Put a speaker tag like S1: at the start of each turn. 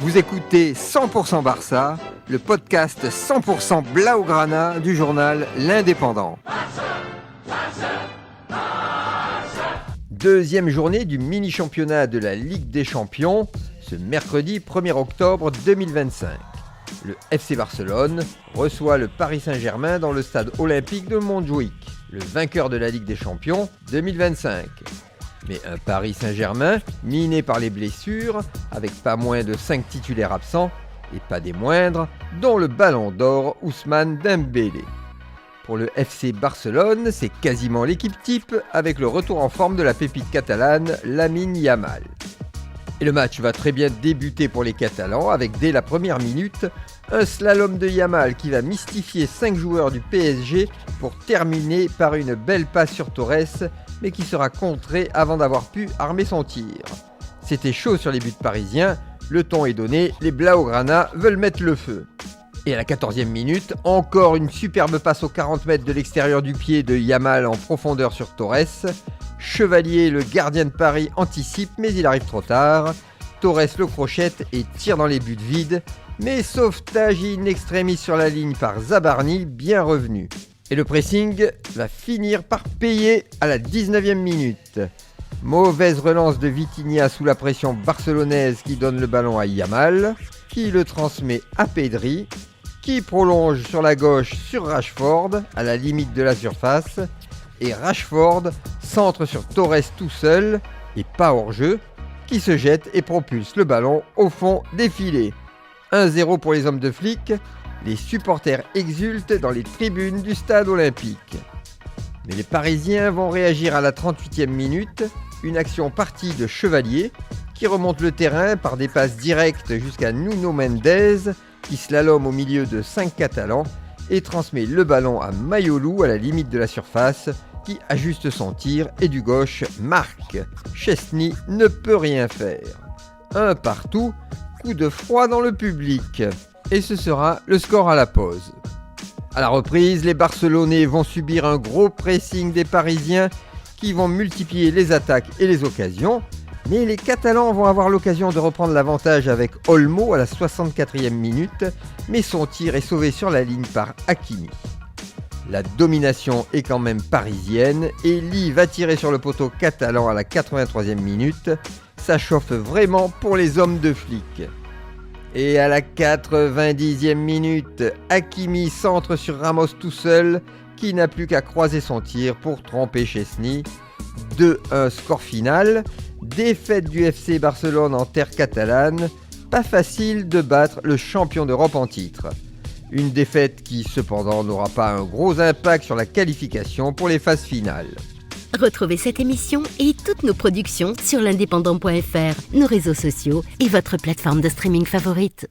S1: Vous écoutez 100% Barça, le podcast 100% Blaugrana du journal L'Indépendant. Deuxième journée du mini-championnat de la Ligue des Champions, ce mercredi 1er octobre 2025. Le FC Barcelone reçoit le Paris Saint-Germain dans le stade olympique de Montjuïc, le vainqueur de la Ligue des Champions 2025. Mais un Paris Saint-Germain miné par les blessures, avec pas moins de 5 titulaires absents, et pas des moindres, dont le ballon d'or Ousmane Dembélé. Pour le FC Barcelone, c'est quasiment l'équipe type, avec le retour en forme de la pépite catalane Lamine Yamal. Et le match va très bien débuter pour les Catalans, avec dès la première minute, un slalom de Yamal qui va mystifier 5 joueurs du PSG pour terminer par une belle passe sur Torres, mais qui sera contré avant d'avoir pu armer son tir. C'était chaud sur les buts parisiens, le ton est donné, les Blaugrana veulent mettre le feu. Et à la 14e minute, encore une superbe passe aux 40 mètres de l'extérieur du pied de Yamal en profondeur sur Torres. Chevalier, le gardien de Paris, anticipe, mais il arrive trop tard. Torres le crochette et tire dans les buts vides, mais sauvetage in extremis sur la ligne par Zabarni, bien revenu. Et le pressing va finir par payer à la 19e minute. Mauvaise relance de Vitinha sous la pression barcelonaise qui donne le ballon à Yamal, qui le transmet à Pedri, qui prolonge sur la gauche sur Rashford, à la limite de la surface, et Rashford centre sur Torres tout seul, et pas hors jeu, qui se jette et propulse le ballon au fond des filets. 1-0 pour les hommes de flic, les supporters exultent dans les tribunes du stade olympique. Mais les Parisiens vont réagir à la 38e minute, une action partie de Chevalier, qui remonte le terrain par des passes directes jusqu'à Nuno Mendes, qui slalome au milieu de 5 Catalans, et transmet le ballon à Mayolou à la limite de la surface, qui ajuste son tir et du gauche marque. Chesney ne peut rien faire. Un partout, coup de froid dans le public. Et ce sera le score à la pause. À la reprise, les Barcelonais vont subir un gros pressing des Parisiens qui vont multiplier les attaques et les occasions. Mais les Catalans vont avoir l'occasion de reprendre l'avantage avec Olmo à la 64e minute, mais son tir est sauvé sur la ligne par Hakimi. La domination est quand même parisienne et Lee va tirer sur le poteau catalan à la 83e minute. Ça chauffe vraiment pour les hommes de flic. Et à la 90e minute, Hakimi centre sur Ramos tout seul, qui n'a plus qu'à croiser son tir pour tromper Chesney. 2-1 score final. Défaite du FC Barcelone en terre catalane. Pas facile de battre le champion d'Europe en titre. Une défaite qui, cependant, n'aura pas un gros impact sur la qualification pour les phases finales.
S2: Retrouvez cette émission et toutes nos productions sur l'indépendant.fr, nos réseaux sociaux et votre plateforme de streaming favorite.